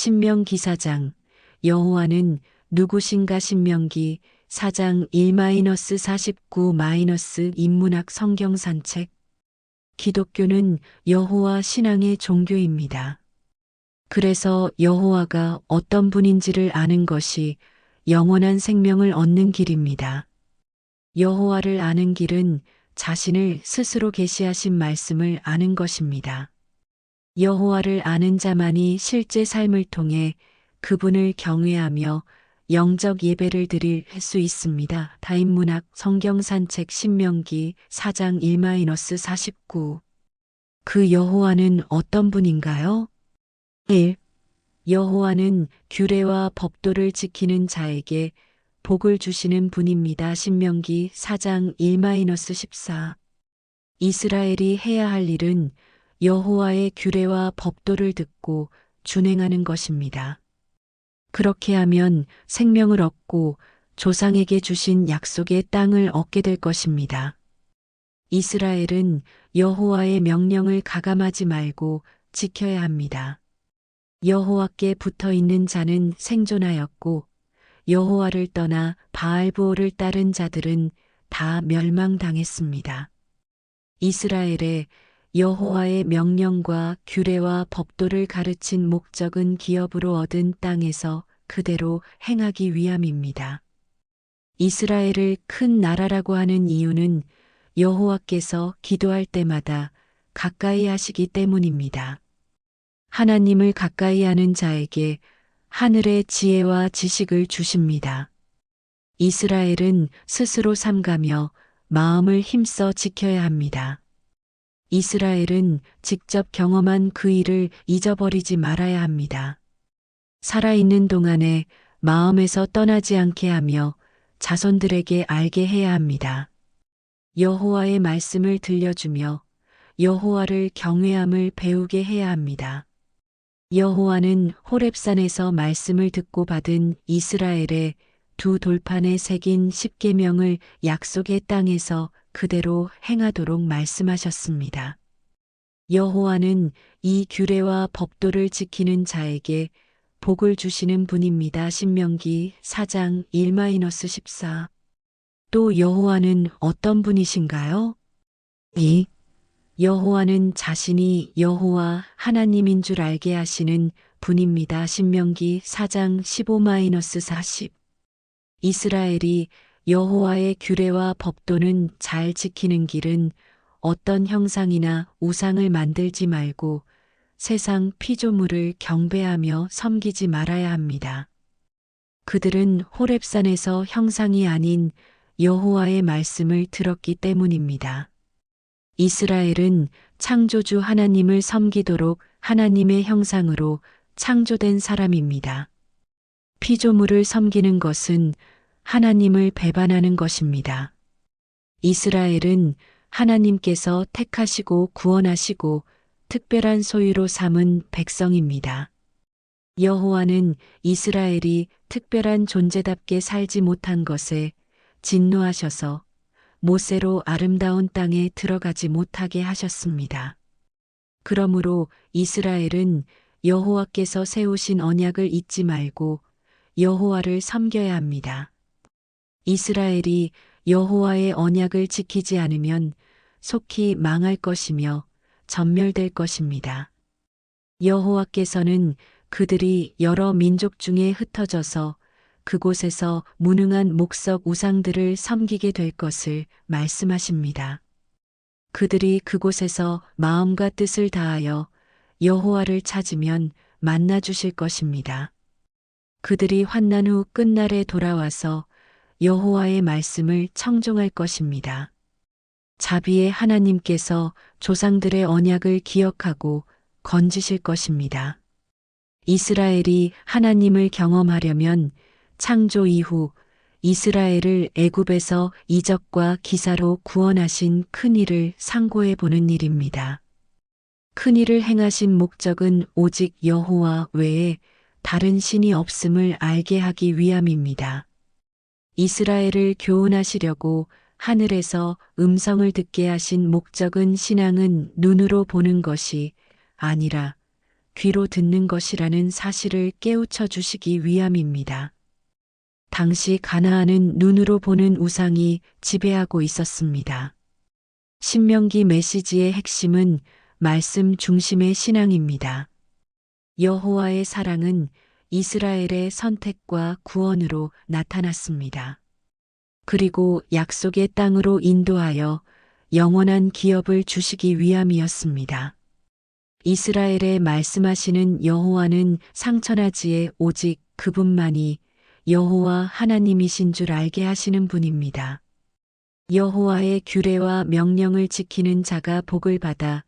신명기 4장. 여호와는 누구신가? 신명기 4장 1-49- 인문학 성경 산책. 기독교는 여호와 신앙의 종교입니다. 그래서 여호와가 어떤 분인지를 아는 것이 영원한 생명을 얻는 길입니다. 여호와를 아는 길은 자신을 스스로 계시하신 말씀을 아는 것입니다. 여호와를 아는 자만이 실제 삶을 통해 그분을 경외하며 영적 예배를 드릴 수 있습니다. 다인문학 성경 산책. 신명기 4장 1-49. 그 여호와는 어떤 분인가요? 1. 여호와는 규례와 법도를 지키는 자에게 복을 주시는 분입니다. 신명기 4장 1-14. 이스라엘이 해야 할 일은 여호와의 규례와 법도를 듣고 준행하는 것입니다. 그렇게 하면 생명을 얻고 조상에게 주신 약속의 땅을 얻게 될 것입니다. 이스라엘은 여호와의 명령을 가감하지 말고 지켜야 합니다. 여호와께 붙어 있는 자는 생존하였고 여호와를 떠나 바알브올을 따른 자들은 다 멸망당했습니다. 이스라엘의 여호와의 명령과 규례와 법도를 가르친 목적은 기업으로 얻은 땅에서 그대로 행하기 위함입니다. 이스라엘을 큰 나라라고 하는 이유는 여호와께서 기도할 때마다 가까이 하시기 때문입니다. 하나님을 가까이 하는 자에게 하늘의 지혜와 지식을 주십니다. 이스라엘은 스스로 삼가며 마음을 힘써 지켜야 합니다. 이스라엘은 직접 경험한 그 일을 잊어버리지 말아야 합니다. 살아있는 동안에 마음에서 떠나지 않게 하며 자손들에게 알게 해야 합니다. 여호와의 말씀을 들려주며 여호와를 경외함을 배우게 해야 합니다. 여호와는 호렙산에서 말씀을 듣고 받은 이스라엘의 두 돌판에 새긴 십계명을 약속의 땅에서 그대로 행하도록 말씀하셨습니다. 여호와는 이 규례와 법도를 지키는 자에게 복을 주시는 분입니다. 신명기 4장 1-14. 또 여호와는 어떤 분이신가요? 2. 여호와는 자신이 여호와 하나님인 줄 알게 하시는 분입니다. 신명기 4장 15-40. 이스라엘이 여호와의 규례와 법도는 잘 지키는 길은 어떤 형상이나 우상을 만들지 말고 세상 피조물을 경배하며 섬기지 말아야 합니다. 그들은 호렙산에서 형상이 아닌 여호와의 말씀을 들었기 때문입니다. 이스라엘은 창조주 하나님을 섬기도록 하나님의 형상으로 창조된 사람입니다. 피조물을 섬기는 것은 하나님을 배반하는 것입니다. 이스라엘은 하나님께서 택하시고 구원하시고 특별한 소유로 삼은 백성입니다. 여호와는 이스라엘이 특별한 존재답게 살지 못한 것에 진노하셔서 모세로 아름다운 땅에 들어가지 못하게 하셨습니다. 그러므로 이스라엘은 여호와께서 세우신 언약을 잊지 말고 여호와를 섬겨야 합니다. 이스라엘이 여호와의 언약을 지키지 않으면 속히 망할 것이며 전멸될 것입니다. 여호와께서는 그들이 여러 민족 중에 흩어져서 그곳에서 무능한 목석 우상들을 섬기게 될 것을 말씀하십니다. 그들이 그곳에서 마음과 뜻을 다하여 여호와를 찾으면 만나 주실 것입니다. 그들이 환난 후 끝날에 돌아와서 여호와의 말씀을 청종할 것입니다. 자비의 하나님께서 조상들의 언약을 기억하고 건지실 것입니다. 이스라엘이 하나님을 경험하려면 창조 이후 이스라엘을 애굽에서 이적과 기사로 구원하신 큰 일을 상고해 보는 일입니다. 큰 일을 행하신 목적은 오직 여호와 외에 다른 신이 없음을 알게 하기 위함입니다. 이스라엘을 교훈하시려고 하늘에서 음성을 듣게 하신 목적은 신앙은 눈으로 보는 것이 아니라 귀로 듣는 것이라는 사실을 깨우쳐 주시기 위함입니다. 당시 가나안은 눈으로 보는 우상이 지배하고 있었습니다. 신명기 메시지의 핵심은 말씀 중심의 신앙입니다. 여호와의 사랑은 이스라엘의 선택과 구원으로 나타났습니다. 그리고 약속의 땅으로 인도하여 영원한 기업을 주시기 위함이었습니다. 이스라엘에 말씀하시는 여호와는 상천하지에 오직 그분만이 여호와 하나님이신 줄 알게 하시는 분입니다. 여호와의 규례와 명령을 지키는 자가 복을 받아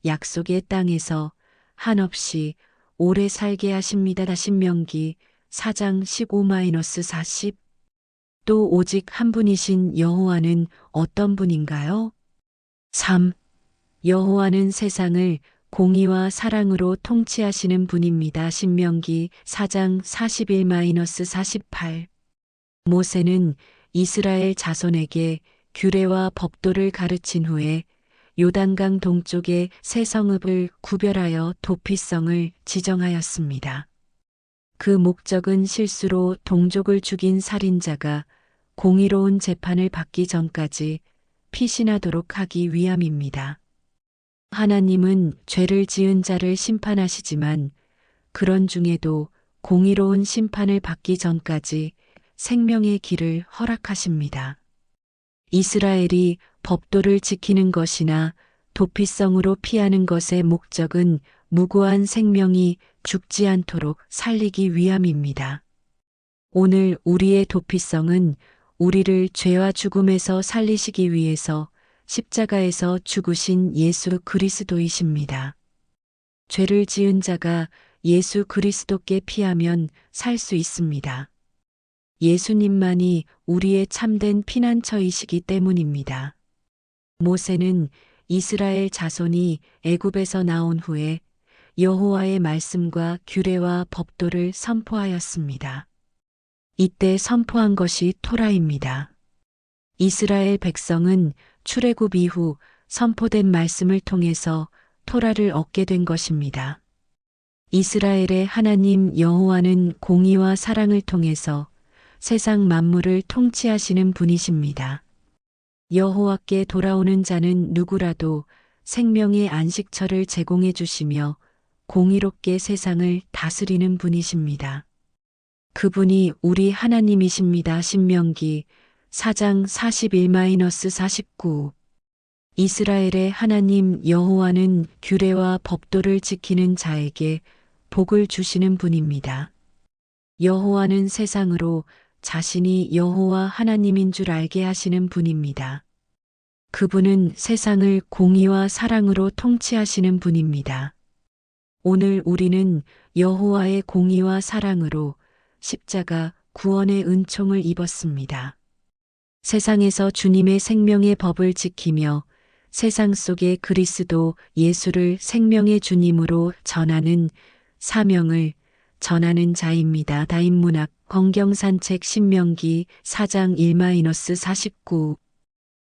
약속의 땅에서 한없이 오래 살게 하십니다. 신명기 4장 15-40. 또 오직 한 분이신 여호와는 어떤 분인가요? 3. 여호와는 세상을 공의와 사랑으로 통치하시는 분입니다. 신명기 4장 41-48. 모세는 이스라엘 자손에게 규례와 법도를 가르친 후에 요단강 동쪽의 세 성읍을 구별하여 도피성을 지정하였습니다. 그 목적은 실수로 동족을 죽인 살인자가 공의로운 재판을 받기 전까지 피신하도록 하기 위함입니다. 하나님은 죄를 지은 자를 심판하시지만 그런 중에도 공의로운 심판을 받기 전까지 생명의 길을 허락하십니다. 이스라엘이 법도를 지키는 것이나 도피성으로 피하는 것의 목적은 무고한 생명이 죽지 않도록 살리기 위함입니다. 오늘 우리의 도피성은 우리를 죄와 죽음에서 살리시기 위해서 십자가에서 죽으신 예수 그리스도이십니다. 죄를 지은 자가 예수 그리스도께 피하면 살 수 있습니다. 예수님만이 우리의 참된 피난처이시기 때문입니다. 모세는 이스라엘 자손이 애굽에서 나온 후에 여호와의 말씀과 규례와 법도를 선포하였습니다. 이때 선포한 것이 토라입니다. 이스라엘 백성은 출애굽 이후 선포된 말씀을 통해서 토라를 얻게 된 것입니다. 이스라엘의 하나님 여호와는 공의와 사랑을 통해서 세상 만물을 통치하시는 분이십니다. 여호와께 돌아오는 자는 누구라도 생명의 안식처를 제공해 주시며 공의롭게 세상을 다스리는 분이십니다. 그분이 우리 하나님이십니다. 신명기 4장 41-49. 이스라엘의 하나님 여호와는 규례와 법도를 지키는 자에게 복을 주시는 분입니다. 여호와는 세상으로 자신이 여호와 하나님인 줄 알게 하시는 분입니다. 그분은 세상을 공의와 사랑으로 통치하시는 분입니다. 오늘 우리는 여호와의 공의와 사랑으로 십자가 구원의 은총을 입었습니다. 세상에서 주님의 생명의 법을 지키며 세상 속에 그리스도 예수를 생명의 주님으로 전하는 사명을 전하는 자입니다. 다인문학 성경산책 신명기 4장 1-49.